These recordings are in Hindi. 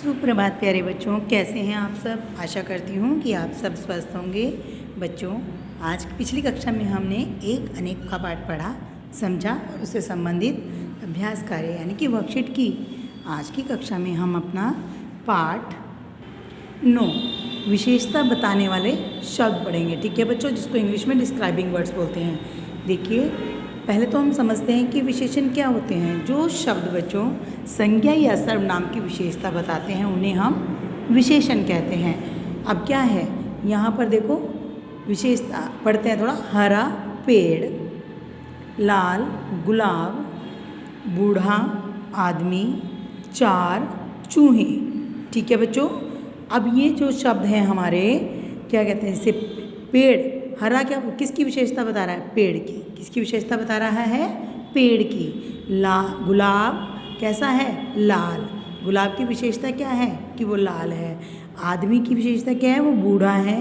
सुप्रभात प्यारे बच्चों, कैसे हैं आप सब। आशा करती हूँ कि आप सब स्वस्थ होंगे। बच्चों, आज पिछली कक्षा में हमने एक अनेक का पाठ पढ़ा, समझा और उससे संबंधित अभ्यास कार्य यानी कि वर्कशीट की। आज की कक्षा में हम अपना पाठ 9 विशेषता बताने वाले शब्द पढ़ेंगे। ठीक है बच्चों, जिसको इंग्लिश में डिस्क्राइबिंग वर्ड्स बोलते हैं। देखिए, पहले तो हम समझते हैं कि विशेषण क्या होते हैं। जो शब्द बच्चों संज्ञा या सर्वनाम की विशेषता बताते हैं उन्हें हम विशेषण कहते हैं। अब क्या है यहाँ पर देखो, विशेषता पढ़ते हैं थोड़ा। हरा पेड़, लाल गुलाब, बूढ़ा आदमी, 4 चूहे। ठीक है बच्चों, अब ये जो शब्द हैं हमारे क्या कहते हैं, जैसे पेड़, हरा क्या किसकी विशेषता बता रहा है? पेड़ की। किसकी विशेषता बता रहा है? पेड़ की। गुलाब कैसा है? लाल। गुलाब की विशेषता क्या है? कि वो लाल है। आदमी की विशेषता क्या है? वो बूढ़ा है।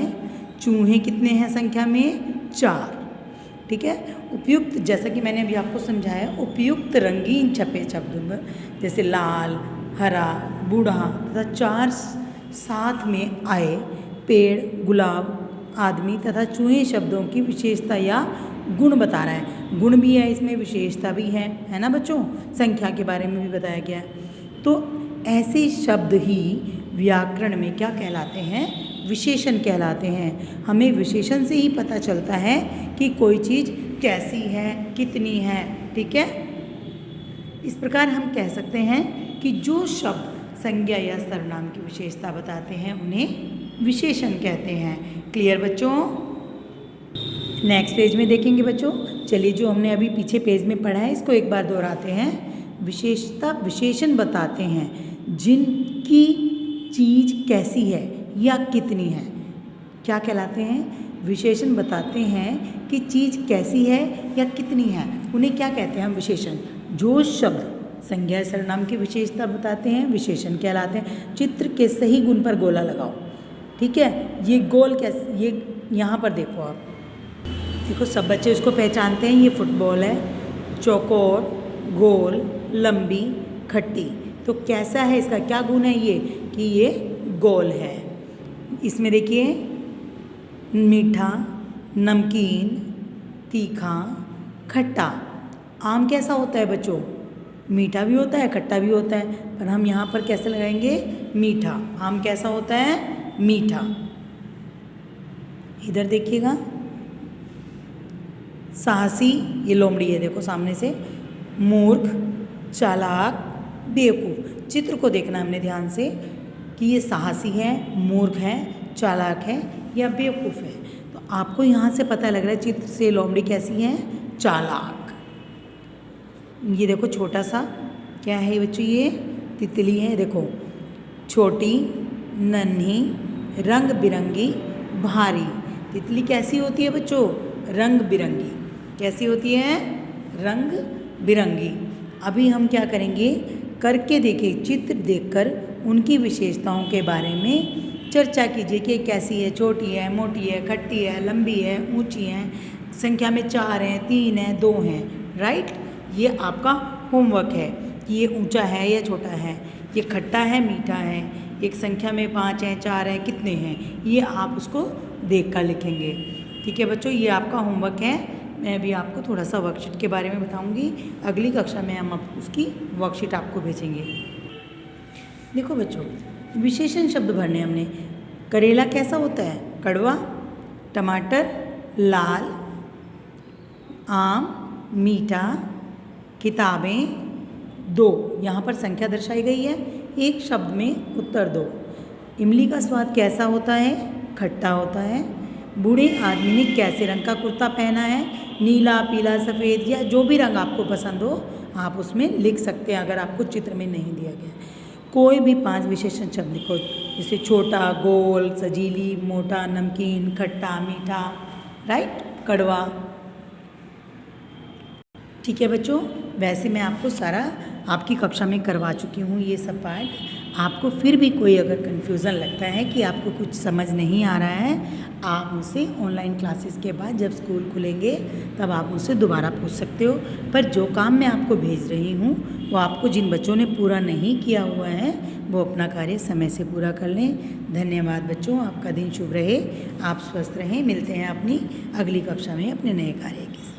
चूहे कितने हैं संख्या में? 4। ठीक है। उपयुक्त, जैसा कि मैंने अभी आपको समझाया, उपयुक्त रंगीन छपे शब्द जैसे लाल, हरा, बूढ़ा तथा 4 साथ में आए पेड़, गुलाब, आदमी तथा चूहे शब्दों की विशेषता या गुण बता रहा है। गुण भी है इसमें, विशेषता भी है ना बच्चों। संख्या के बारे में भी बताया गया है। तो ऐसे शब्द ही व्याकरण में क्या कहलाते हैं? विशेषण कहलाते हैं। हमें विशेषण से ही पता चलता है कि कोई चीज़ कैसी है, कितनी है। ठीक है। इस प्रकार हम कह सकते हैं कि जो शब्द संज्ञा या सर्वनाम की विशेषता बताते हैं उन्हें विशेषण कहते हैं। क्लियर बच्चों? नेक्स्ट पेज में देखेंगे बच्चों। चलिए, जो हमने अभी पीछे पेज में पढ़ा है इसको एक बार दोहराते हैं। विशेषता विशेषण बताते हैं जिनकी चीज़ कैसी है या कितनी है। क्या कहलाते हैं? विशेषण बताते हैं कि चीज़ कैसी है या कितनी है, उन्हें क्या कहते हैं हम? विशेषण। जो शब्द संज्ञा सर्वनाम की विशेषता बताते हैं विशेषण कहलाते हैं। चित्र के सही गुण पर गोला लगाओ। ठीक है। ये गोल कैसे, ये यहाँ पर देखो, आप देखो, सब बच्चे उसको पहचानते हैं। ये फुटबॉल है, चौकोर, गोल, लंबी, खट्टी। तो कैसा है, इसका क्या गुण है? ये कि ये गोल है। इसमें देखिए, मीठा, नमकीन, तीखा, खट्टा। आम कैसा होता है बच्चों? मीठा भी होता है, खट्टा भी होता है, पर हम यहाँ पर कैसे लगाएंगे? मीठा। आम कैसा होता है? मीठा। इधर देखिएगा, साहसी, ये लोमड़ी है देखो सामने से। मूर्ख, चालाक, बेवकूफ़। चित्र को देखना हमने ध्यान से कि ये साहसी है, मूर्ख है, चालाक है या बेवकूफ़ है। तो आपको यहाँ से पता लग रहा है चित्र से लोमड़ी कैसी है? चालाक। ये देखो छोटा सा क्या है बच्चों? ये तितली है। देखो, छोटी, नन्ही, रंग बिरंगी, भारी। तितली कैसी होती है बच्चों? रंग बिरंगी। कैसी होती है? रंग बिरंगी। अभी हम क्या करेंगे? करके देखिए, चित्र देखकर उनकी विशेषताओं के बारे में चर्चा कीजिए कि कैसी है, छोटी है, मोटी है, खट्टी है, लंबी है, ऊंची है, संख्या में 4 हैं, 3 हैं, 2 हैं। राइट। ये आपका होमवर्क है कि ये ऊंचा है या छोटा है, ये खट्टा है, मीठा है, एक संख्या में 5 हैं, 4 हैं, कितने हैं, ये आप उसको देख कर लिखेंगे। ठीक है बच्चों, ये आपका होमवर्क है। मैं अभी आपको थोड़ा सा वर्कशीट के बारे में बताऊंगी। अगली कक्षा में हम उसकी वर्कशीट आपको भेजेंगे। देखो बच्चों, विशेषण शब्द भरने हमने। करेला कैसा होता है? कड़वा। टमाटर लाल। आम मीठा। किताबें 2। यहाँ पर संख्या दर्शाई गई है, एक शब्द में उत्तर दो। इमली का स्वाद कैसा होता है? खट्टा होता है। बूढ़े आदमी ने कैसे रंग का कुर्ता पहना है? नीला, पीला, सफ़ेद या जो भी रंग आपको पसंद हो आप उसमें लिख सकते हैं, अगर आपको चित्र में नहीं दिया गया। कोई भी 5 विशेषण शब्द लिखो, जैसे छोटा, गोल, सजीली, मोटा, नमकीन, खट्टा, मीठा, राइट, कड़वा। ठीक है बच्चों, वैसे मैं आपको सारा आपकी कक्षा में करवा चुकी हूँ ये सब पार्ट। आपको फिर भी कोई अगर कन्फ्यूज़न लगता है कि आपको कुछ समझ नहीं आ रहा है, आप मुझसे ऑनलाइन क्लासेस के बाद जब स्कूल खुलेंगे तब आप मुझसे दोबारा पूछ सकते हो। पर जो काम मैं आपको भेज रही हूँ वो आपको जिन बच्चों ने पूरा नहीं किया हुआ है वो अपना कार्य समय से पूरा कर लें। धन्यवाद बच्चों, आपका दिन शुभ रहे, आप स्वस्थ रहें। मिलते हैं अपनी अगली कक्षा में अपने नए कार्य के साथ।